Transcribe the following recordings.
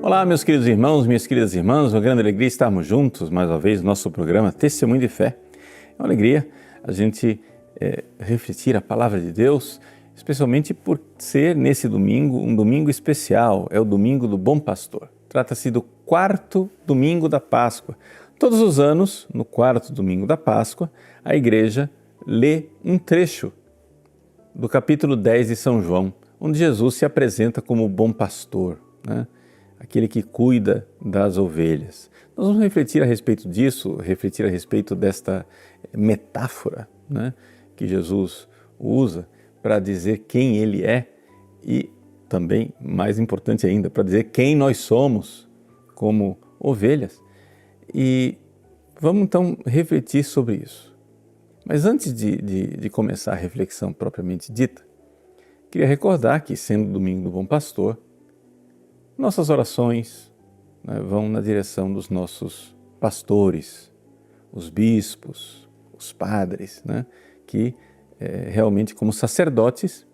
Olá, meus queridos irmãos, minhas queridas irmãs, uma grande alegria estarmos juntos mais uma vez no nosso programa Testemunho de Fé. É uma alegria a gente refletir a palavra de Deus, especialmente por ser nesse domingo um domingo especial, é o domingo do Bom Pastor. Trata-se do quarto domingo da Páscoa. Todos os anos, no quarto domingo da Páscoa, a igreja lê um trecho do capítulo 10 de São João, onde Jesus se apresenta como o bom pastor, né? Aquele que cuida das ovelhas. Nós vamos refletir a respeito disso, refletir a respeito desta metáfora, né, que Jesus usa para dizer quem Ele é e também, mais importante ainda, para dizer quem nós somos como ovelhas. E vamos então refletir sobre isso. Mas antes de começar a reflexão propriamente dita, queria recordar que, sendo domingo do Bom Pastor, nossas orações, né, vão na direção dos nossos pastores, os bispos, os padres, né, que realmente, como sacerdotes,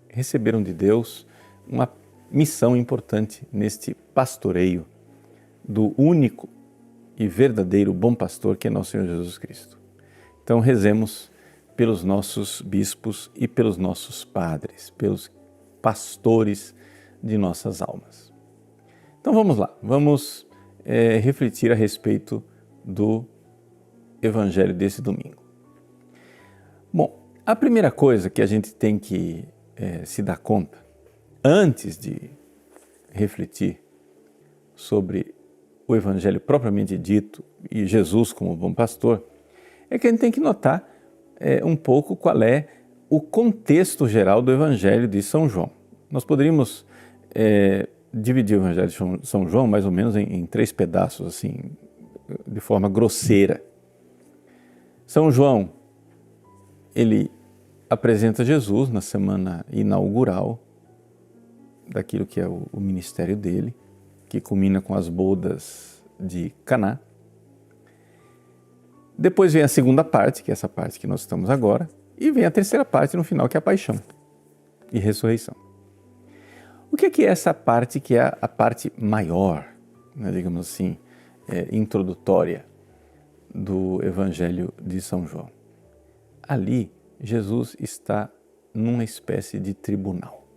receberam de Deus uma missão importante neste pastoreio do único e verdadeiro bom pastor que é nosso Senhor Jesus Cristo. Então rezemos pelos nossos bispos e pelos nossos padres, pelos pastores de nossas almas. Então vamos lá, vamos refletir a respeito do Evangelho desse domingo. Bom, a primeira coisa que a gente tem que se dar conta, antes de refletir sobre o Evangelho propriamente dito e Jesus como bom pastor, é que a gente tem que notar um pouco qual é o contexto geral do Evangelho de São João. Nós poderíamos dividir o Evangelho de São João mais ou menos em três pedaços, assim, de forma grosseira. São João, ele apresenta Jesus na semana inaugural daquilo que é o ministério dele, que culmina com as bodas de Caná. Depois vem a segunda parte, que é essa parte que nós estamos agora, e vem a terceira parte no final, que é a paixão e ressurreição. O que é essa parte que é a parte maior, né, digamos assim, introdutória do Evangelho de São João? Ali, Jesus está numa espécie de tribunal.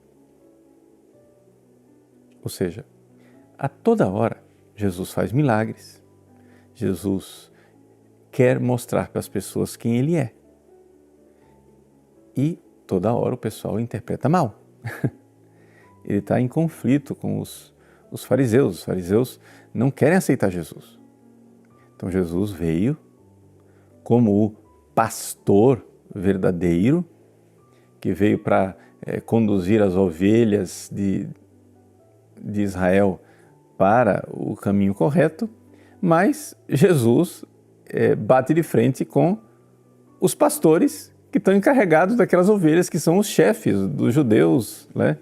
Ou seja, a toda hora, Jesus faz milagres, Jesus quer mostrar para as pessoas quem Ele é. E toda hora o pessoal interpreta mal. Ele está em conflito com os fariseus. Os fariseus não querem aceitar Jesus. Então Jesus veio como o pastor verdadeiro, que veio para conduzir as ovelhas de Israel para o caminho correto, mas Jesus bate de frente com os pastores que estão encarregados daquelas ovelhas, que são os chefes dos judeus, né?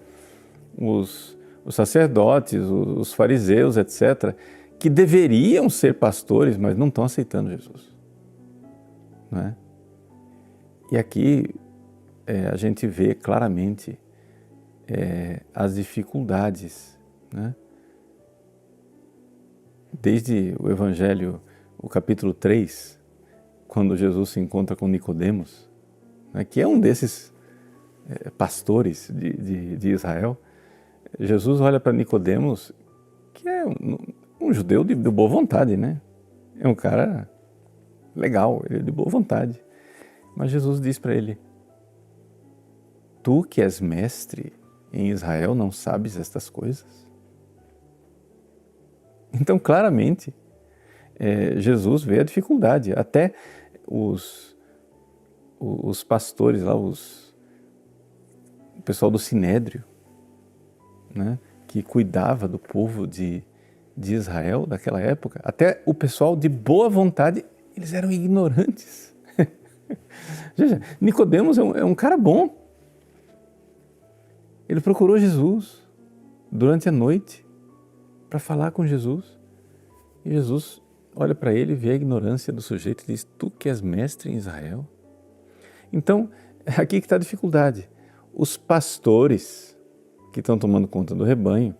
Os sacerdotes, os fariseus, etc., que deveriam ser pastores, mas não estão aceitando Jesus. Não é? E aqui a gente vê claramente as dificuldades, né? Desde o Evangelho, o capítulo 3, quando Jesus se encontra com Nicodemos, né, que é um desses pastores de Israel. Jesus olha para Nicodemos, que é um judeu de boa vontade, né? É um cara legal, ele é de boa vontade. Mas Jesus diz para ele: tu que és mestre em Israel não sabes estas coisas? Então, claramente, Jesus vê a dificuldade. Até os pastores lá, o pessoal do Sinédrio, né, que cuidava do povo de Israel daquela época, até o pessoal de boa vontade, eles eram ignorantes. Veja, Nicodemos é um cara bom. Ele procurou Jesus durante a noite para falar com Jesus. E Jesus olha para ele, vê a ignorância do sujeito e diz: tu que és mestre em Israel? Então, aqui que está a dificuldade. Os pastores que estão tomando conta do rebanho,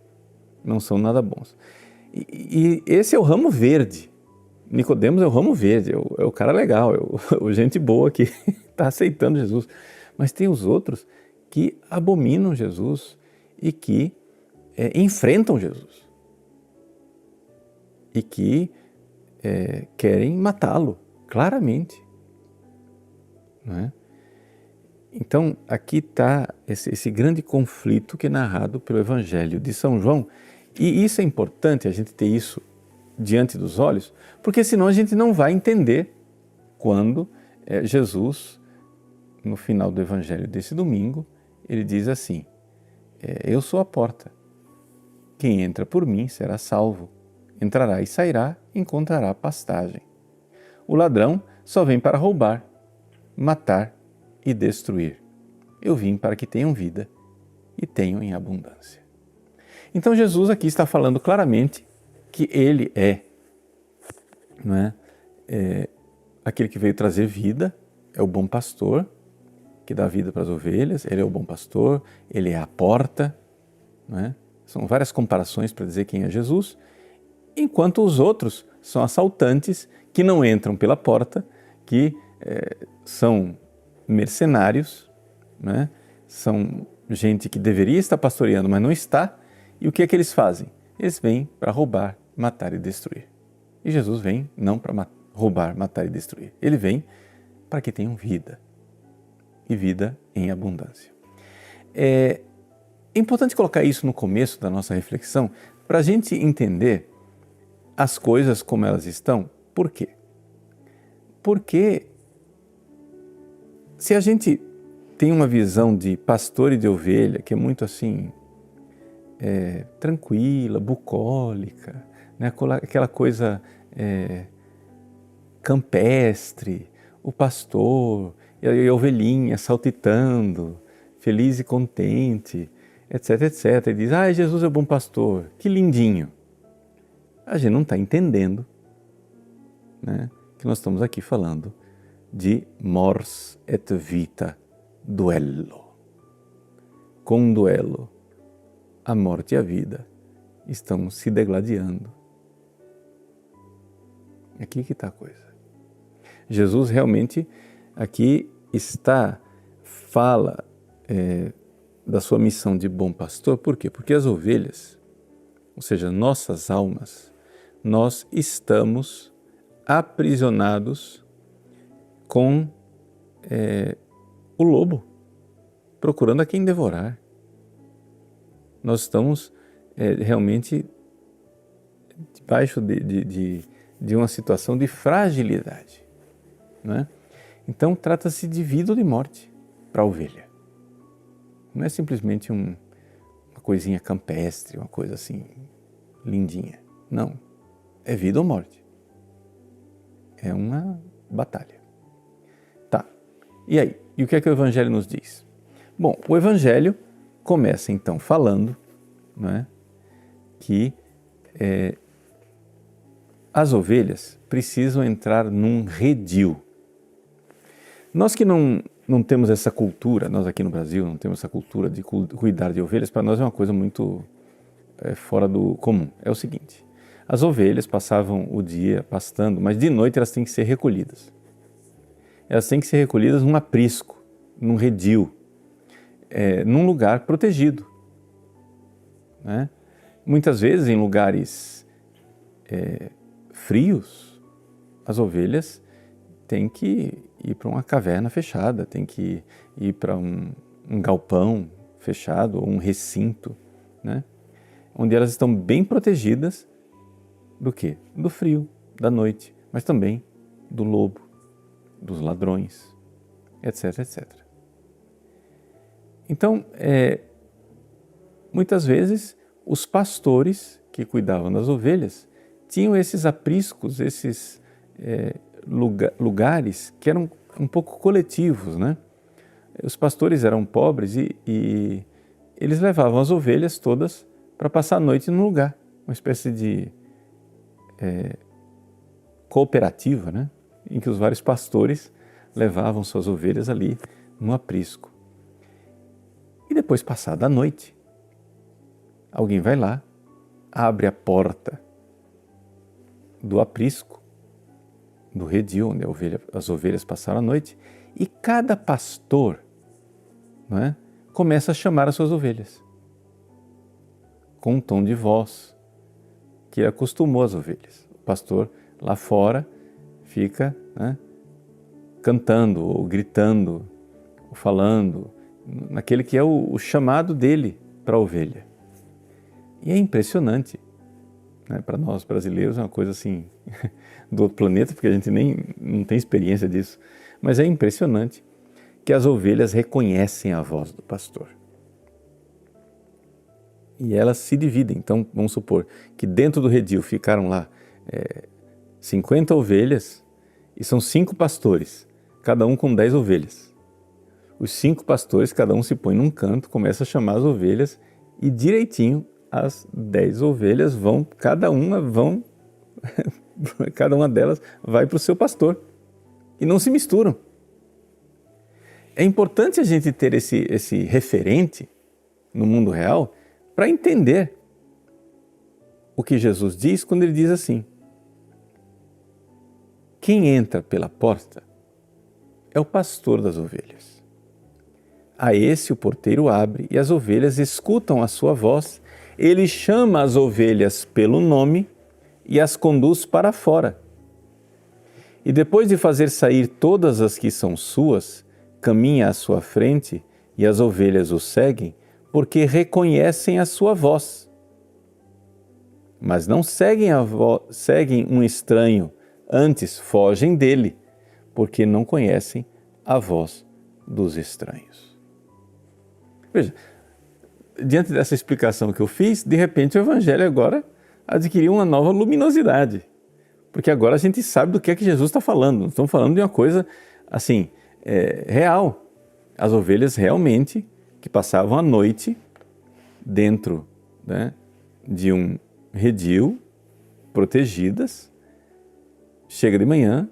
não são nada bons. E esse é o ramo verde. Nicodemos é o ramo verde, é o cara legal, é o gente boa que está aceitando Jesus. Mas tem os outros que abominam Jesus e que enfrentam Jesus. E que querem matá-lo, claramente. Não é? Então, aqui está esse grande conflito que é narrado pelo Evangelho de São João. E isso é importante, a gente ter isso diante dos olhos, porque senão a gente não vai entender quando Jesus, no final do Evangelho desse domingo, ele diz assim, eu sou a porta, quem entra por mim será salvo, entrará e sairá, encontrará pastagem. O ladrão só vem para roubar, matar e destruir. Eu vim para que tenham vida e tenham em abundância. Então Jesus aqui está falando claramente que ele não é, aquele que veio trazer vida, é o bom pastor, que dá vida para as ovelhas, ele é o bom pastor, ele é a porta, não é? São várias comparações para dizer quem é Jesus, enquanto os outros são assaltantes que não entram pela porta, que são mercenários, né? São gente que deveria estar pastoreando, mas não está, e o que é que eles fazem? Eles vêm para roubar, matar e destruir. E Jesus vem não para roubar, matar e destruir. Ele vem para que tenham vida, e vida em abundância. É importante colocar isso no começo da nossa reflexão, para a gente entender as coisas como elas estão. Por quê? Porque se a gente tem uma visão de pastor e de ovelha, que é muito assim, tranquila, bucólica, né? Aquela coisa campestre, o pastor e a ovelhinha saltitando, feliz e contente, etc, etc. E diz, Jesus é o bom pastor, que lindinho. A gente não está entendendo, né, que nós estamos aqui falando de mors et vita duello. Com um duelo, a morte e a vida estão se degladiando. Aqui que está a coisa. Jesus realmente aqui fala da sua missão de bom pastor. Por quê? Porque as ovelhas, ou seja, nossas almas, nós estamos aprisionados com o lobo, procurando a quem devorar. Nós estamos realmente debaixo de uma situação de fragilidade, né? Então trata-se de vida ou de morte para a ovelha. Não é simplesmente uma coisinha campestre, uma coisa assim lindinha. Não, é vida ou morte. É uma batalha. Tá, e aí? E o que é que o Evangelho nos diz? Bom, o Evangelho começa então falando, né, que as ovelhas precisam entrar num redil. Nós que não temos essa cultura, nós aqui no Brasil não temos essa cultura de cuidar de ovelhas, para nós é uma coisa muito fora do comum. É o seguinte, as ovelhas passavam o dia pastando, mas de noite elas têm que ser recolhidas. Elas têm que ser recolhidas num aprisco, num redil, num lugar protegido, né? Muitas vezes em lugares frios, as ovelhas têm que ir para uma caverna fechada, têm que ir para um galpão fechado ou um recinto, né? Onde elas estão bem protegidas do quê? Do frio, da noite, mas também do lobo, dos ladrões, etc, etc. Então, muitas vezes, os pastores que cuidavam das ovelhas tinham esses apriscos, esses lugares que eram um pouco coletivos, né? Os pastores eram pobres e eles levavam as ovelhas todas para passar a noite num lugar, uma espécie de cooperativa, né? Em que os vários pastores levavam suas ovelhas ali no aprisco. E depois, passada a noite, alguém vai lá abre a porta do aprisco, do redil, onde as ovelhas passaram a noite, e cada pastor, não é, começa a chamar as suas ovelhas, com um tom de voz que ele acostumou as ovelhas. O pastor lá fora fica, né, cantando, ou gritando, ou falando, naquele que é o chamado dele para a ovelha. E é impressionante, né, para nós brasileiros, é uma coisa assim do outro planeta, porque a gente não tem experiência disso, mas é impressionante que as ovelhas reconhecem a voz do pastor. E elas se dividem. Então, vamos supor que dentro do redil ficaram lá 50 ovelhas e são 5 pastores, cada um com 10 ovelhas. Os 5 pastores, cada um se põe num canto, começa a chamar as ovelhas e direitinho as 10 ovelhas vão, cada uma delas vai para o seu pastor e não se misturam. É importante a gente ter esse referente no mundo real para entender o que Jesus diz quando ele diz assim: quem entra pela porta é o pastor das ovelhas. A esse o porteiro abre e as ovelhas escutam a sua voz. Ele chama as ovelhas pelo nome e as conduz para fora. E depois de fazer sair todas as que são suas, caminha à sua frente e as ovelhas o seguem, porque reconhecem a sua voz. Mas não seguem um estranho, antes fogem dele, porque não conhecem a voz dos estranhos. Veja, diante dessa explicação que eu fiz, de repente o Evangelho agora adquiriu uma nova luminosidade, porque agora a gente sabe do que é que Jesus está falando. Nós estamos falando de uma coisa assim, real. As ovelhas realmente que passavam a noite dentro, né, de um redil, protegidas. Chega de manhã,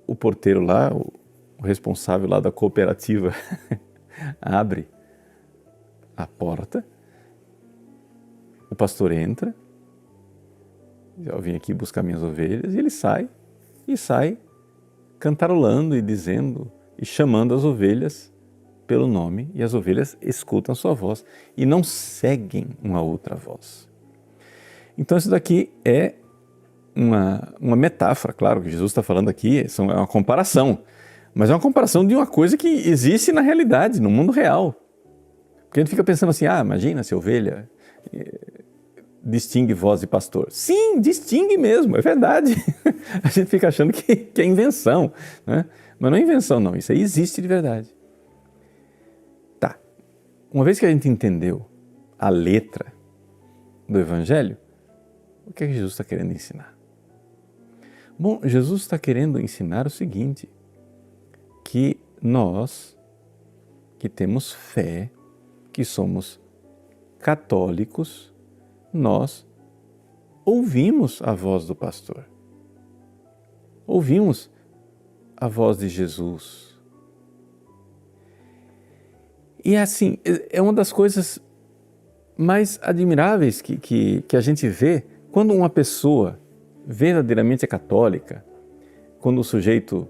o porteiro lá, o responsável lá da cooperativa, abre a porta, o pastor entra, eu vim aqui buscar minhas ovelhas, e ele sai cantarolando e dizendo e chamando as ovelhas pelo nome, e as ovelhas escutam sua voz e não seguem uma outra voz. Então isso daqui é uma metáfora, claro, que Jesus está falando aqui, é uma comparação, mas é uma comparação de uma coisa que existe na realidade, no mundo real. Porque a gente fica pensando assim, imagina se a ovelha distingue voz de pastor. Sim, distingue mesmo, é verdade. A gente fica achando que é invenção, né? Mas não é invenção não, isso aí existe de verdade. Tá, uma vez que a gente entendeu a letra do Evangelho, o que é que Jesus está querendo ensinar? Bom, Jesus está querendo ensinar o seguinte, que nós que temos fé, que somos católicos, nós ouvimos a voz do pastor. Ouvimos a voz de Jesus. E assim, é uma das coisas mais admiráveis que a gente vê quando uma pessoa verdadeiramente é católica, quando o sujeito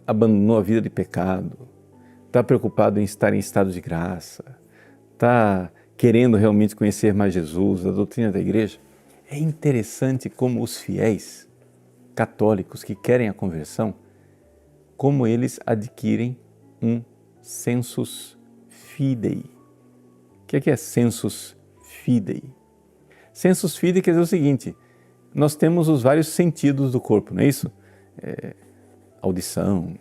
abandonou a vida de pecado, está preocupado em estar em estado de graça, está querendo realmente conhecer mais Jesus, a doutrina da igreja. É interessante como os fiéis católicos que querem a conversão, como eles adquirem um sensus fidei. O que é sensus fidei? Sensus fidei quer dizer o seguinte, nós temos os vários sentidos do corpo, não é isso? Audição,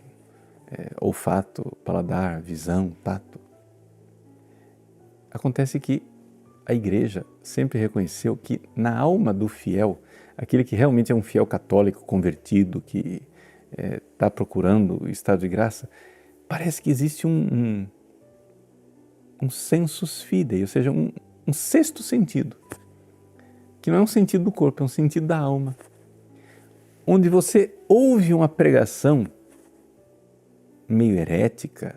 olfato, paladar, visão, tato. Acontece que a igreja sempre reconheceu que na alma do fiel, aquele que realmente é um fiel católico convertido, que está procurando o estado de graça, parece que existe um sensus fidei, ou seja, um sexto sentido, que não é um sentido do corpo, é um sentido da alma, onde você ouve uma pregação meio herética,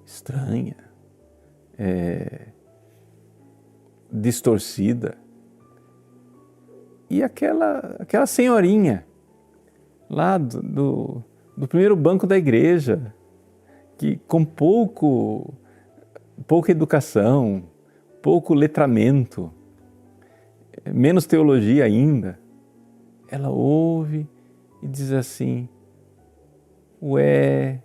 estranha, distorcida. E aquela senhorinha lá do primeiro banco da igreja, que com pouca educação, pouco letramento, menos teologia ainda, ela ouve e diz assim: ué,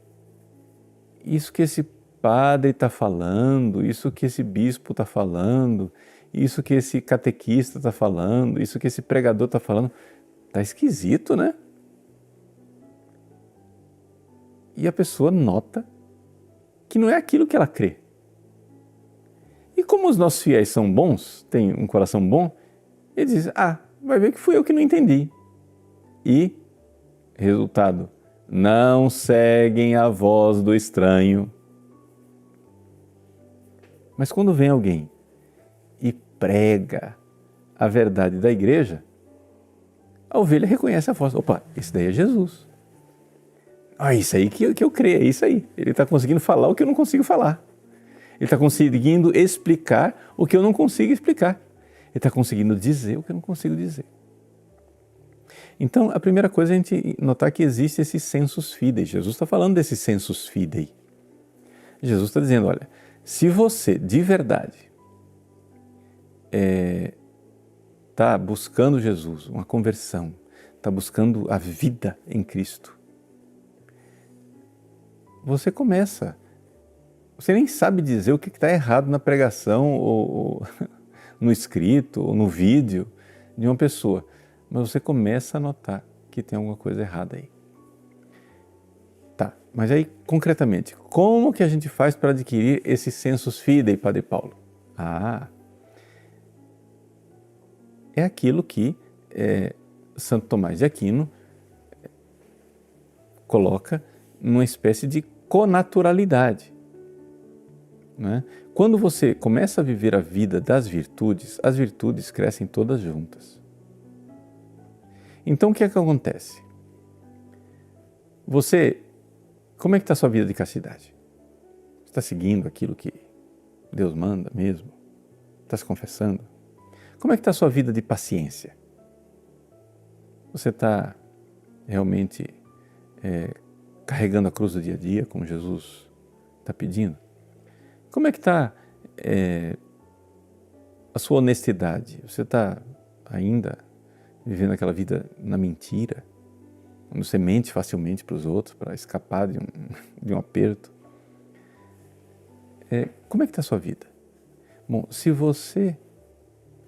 isso que esse padre está falando, isso que esse bispo está falando, isso que esse catequista está falando, isso que esse pregador está falando, está esquisito, né? E a pessoa nota que não é aquilo que ela crê. E como os nossos fiéis são bons, têm um coração bom, ele diz: vai ver que fui eu que não entendi. E, resultado, não seguem a voz do estranho. Mas quando vem alguém e prega a verdade da igreja, a ovelha reconhece a voz. Opa, esse daí é Jesus. Isso aí que eu creio, é isso aí. Ele está conseguindo falar o que eu não consigo falar. Ele está conseguindo explicar o que eu não consigo explicar. Ele está conseguindo dizer o que eu não consigo dizer. Então, a primeira coisa é a gente notar que existe esse sensus fidei. Jesus está falando desse sensus fidei. Jesus está dizendo, olha, se você de verdade está buscando Jesus, uma conversão, está buscando a vida em Cristo, você nem sabe dizer o que está errado na pregação ou no escrito ou no vídeo de uma pessoa, mas você começa a notar que tem alguma coisa errada aí. Tá, mas aí concretamente, como que a gente faz para adquirir esse sensus fidei, Padre Paulo? É aquilo que Santo Tomás de Aquino coloca numa espécie de conaturalidade. Né? Quando você começa a viver a vida das virtudes, as virtudes crescem todas juntas. Então o que é que acontece? Como é que está a sua vida de castidade? Você está seguindo aquilo que Deus manda mesmo? Está se confessando? Como é que está a sua vida de paciência? Você está realmente carregando a cruz do dia a dia, como Jesus está pedindo? Como é que está a sua honestidade? Você está ainda vivendo aquela vida na mentira? Quando você mente facilmente para os outros, para escapar de um aperto? Como é que está a sua vida? Bom, se você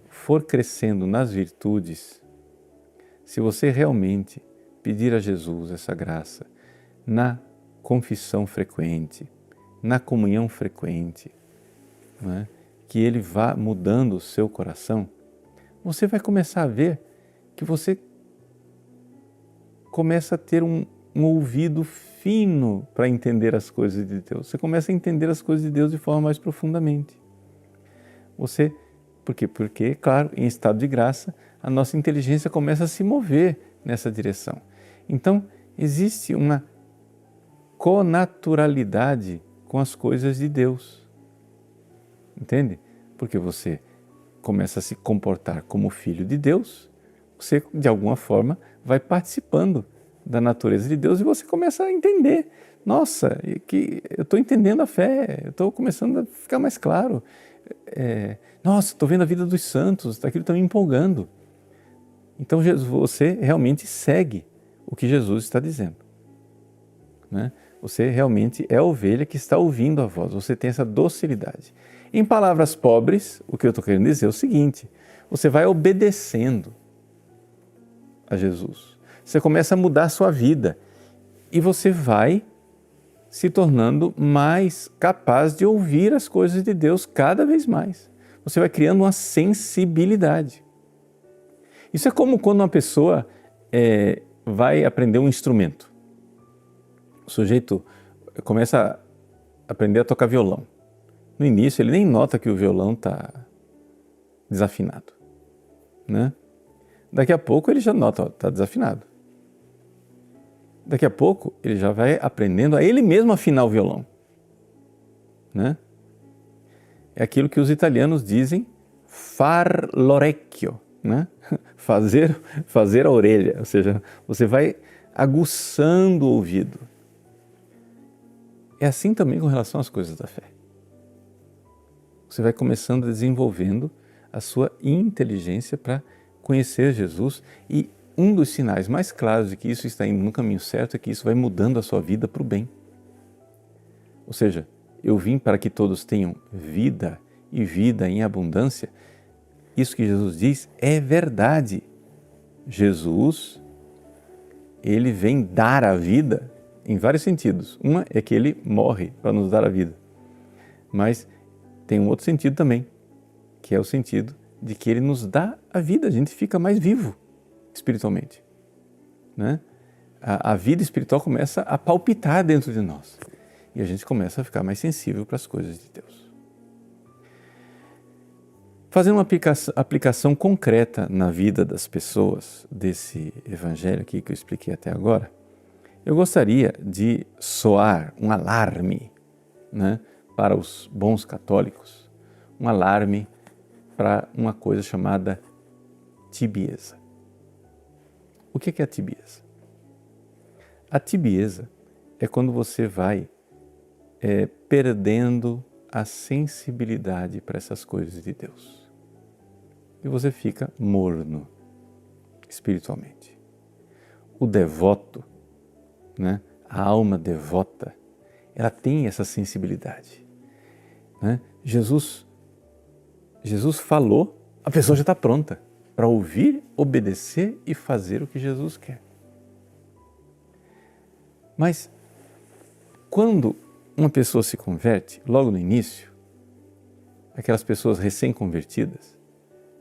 for crescendo nas virtudes, se você realmente pedir a Jesus essa graça, na confissão frequente, na comunhão frequente, né, que Ele vá mudando o seu coração, você vai começar a ver que você começa a ter um ouvido fino para entender as coisas de Deus. Você começa a entender as coisas de Deus de forma mais profundamente. Por quê? Porque, claro, em estado de graça, a nossa inteligência começa a se mover nessa direção. Então, existe uma conaturalidade com as coisas de Deus. Entende? Porque você começa a se comportar como filho de Deus, você, de alguma forma, vai participando da natureza de Deus e você começa a entender. Nossa, que eu estou entendendo a fé, eu estou começando a ficar mais claro. Nossa, estou vendo a vida dos santos, aquilo está me empolgando. Então você realmente segue o que Jesus está dizendo. Né? Você realmente é a ovelha que está ouvindo a voz, você tem essa docilidade. Em palavras pobres, o que eu estou querendo dizer é o seguinte: você vai obedecendo a Jesus. Você começa a mudar a sua vida e você vai se tornando mais capaz de ouvir as coisas de Deus cada vez mais. Você vai criando uma sensibilidade. Isso é como quando uma pessoa vai aprender um instrumento. O sujeito começa a aprender a tocar violão. No início ele nem nota que o violão está desafinado, né? Daqui a pouco ele já nota, está desafinado. Daqui a pouco ele já vai aprendendo a ele mesmo afinar o violão, né? É aquilo que os italianos dizem far l'orecchio, né? fazer a orelha, ou seja, você vai aguçando o ouvido. É assim também com relação às coisas da fé. Você vai começando desenvolvendo a sua inteligência para conhecer Jesus, e um dos sinais mais claros de que isso está indo no caminho certo é que isso vai mudando a sua vida para o bem. Ou seja, eu vim para que todos tenham vida e vida em abundância. Isso que Jesus diz é verdade. Jesus, ele vem dar a vida em vários sentidos. Uma é que ele morre para nos dar a vida. Mas tem um outro sentido também, que é o sentido de que ele nos dá a vida, a gente fica mais vivo espiritualmente, né? A vida espiritual começa a palpitar dentro de nós e a gente começa a ficar mais sensível para as coisas de Deus. Fazendo uma aplicação concreta na vida das pessoas desse evangelho aqui que eu expliquei até agora, eu gostaria de soar um alarme, né, para os bons católicos, um alarme para uma coisa chamada tibieza. O que é a tibieza? A tibieza é quando você vai perdendo a sensibilidade para essas coisas de Deus. E você fica morno espiritualmente. O devoto, né, a alma devota, ela tem essa sensibilidade, né? Jesus falou, a pessoa já está pronta para ouvir, obedecer e fazer o que Jesus quer. Mas quando uma pessoa se converte, logo no início, aquelas pessoas recém-convertidas,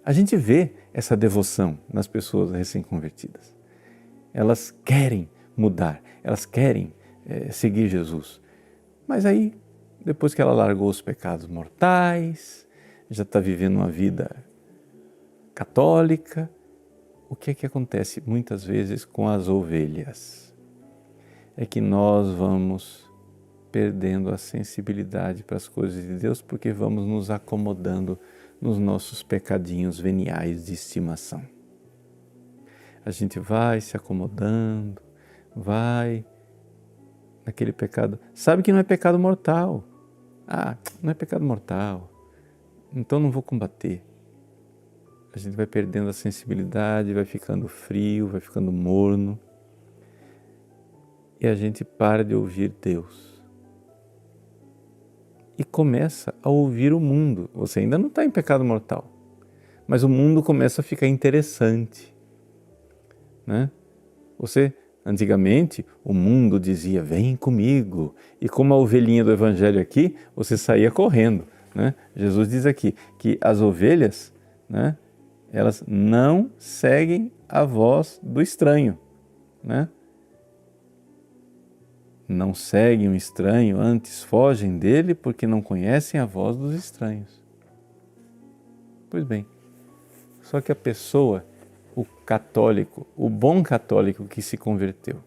a gente vê essa devoção nas pessoas recém-convertidas. Elas querem mudar, elas querem seguir Jesus. Mas aí, depois que ela largou os pecados mortais, já está vivendo uma vida católica, o que é que acontece muitas vezes com as ovelhas? É que nós vamos perdendo a sensibilidade para as coisas de Deus porque vamos nos acomodando nos nossos pecadinhos veniais de estimação. A gente vai se acomodando, vai naquele pecado. Sabe que não é pecado mortal. Ah, não é pecado mortal, então não vou combater. A gente vai perdendo a sensibilidade, vai ficando frio, vai ficando morno. E a gente para de ouvir Deus. E começa a ouvir o mundo. Você ainda não está em pecado mortal, mas o mundo começa a ficar interessante, né? Antigamente, o mundo dizia, vem comigo. E como a ovelhinha do evangelho aqui, você saía correndo, né? Jesus diz aqui que as ovelhas, né, elas não seguem a voz do estranho, né? Não seguem o estranho, antes fogem dele porque não conhecem a voz dos estranhos. Pois bem, só que a pessoa, o católico, o bom católico que se converteu,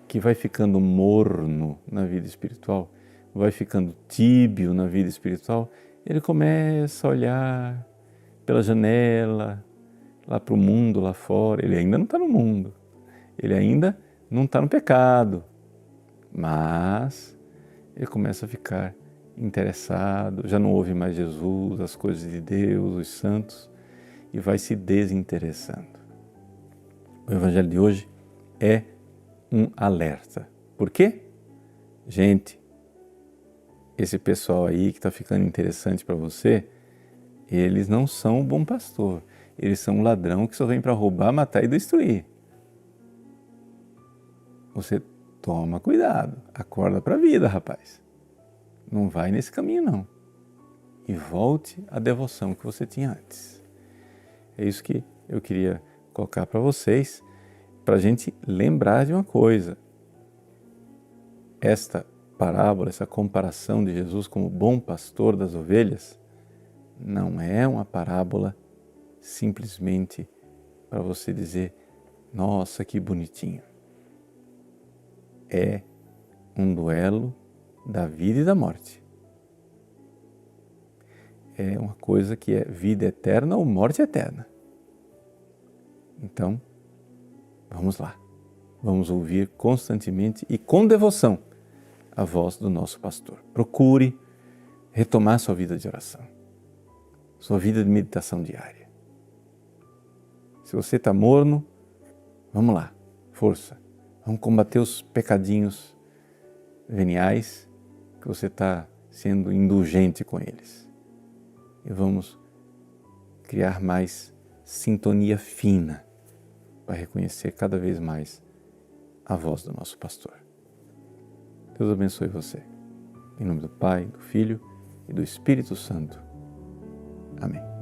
que vai ficando morno na vida espiritual, vai ficando tíbio na vida espiritual, ele começa a olhar pela janela, lá para o mundo, lá fora. Ele ainda não está no mundo, ele ainda não está no pecado, mas ele começa a ficar interessado, já não ouve mais Jesus, as coisas de Deus, os santos, e vai se desinteressando. O evangelho de hoje é um alerta. Por quê? Gente, esse pessoal aí que está ficando interessante para você, eles não são o bom pastor. Eles são um ladrão que só vem para roubar, matar e destruir. Você toma cuidado, acorda para a vida, rapaz. Não vai nesse caminho, não. E volte à devoção que você tinha antes. É isso que eu queria colocar para vocês, para a gente lembrar de uma coisa. Esta parábola, essa comparação de Jesus como bom pastor das ovelhas, não é uma parábola simplesmente para você dizer, nossa, que bonitinho. É um duelo da vida e da morte. é uma coisa que é vida eterna ou morte eterna. Então, vamos lá. Vamos ouvir constantemente e com devoção a voz do nosso pastor. Procure retomar sua vida de oração, sua vida de meditação diária. Se você está morno, vamos lá, força. Vamos combater os pecadinhos veniais que você está sendo indulgente com eles. E vamos criar mais sintonia fina para reconhecer cada vez mais a voz do nosso pastor. Deus abençoe você. Em nome do Pai, do Filho e do Espírito Santo. Amém.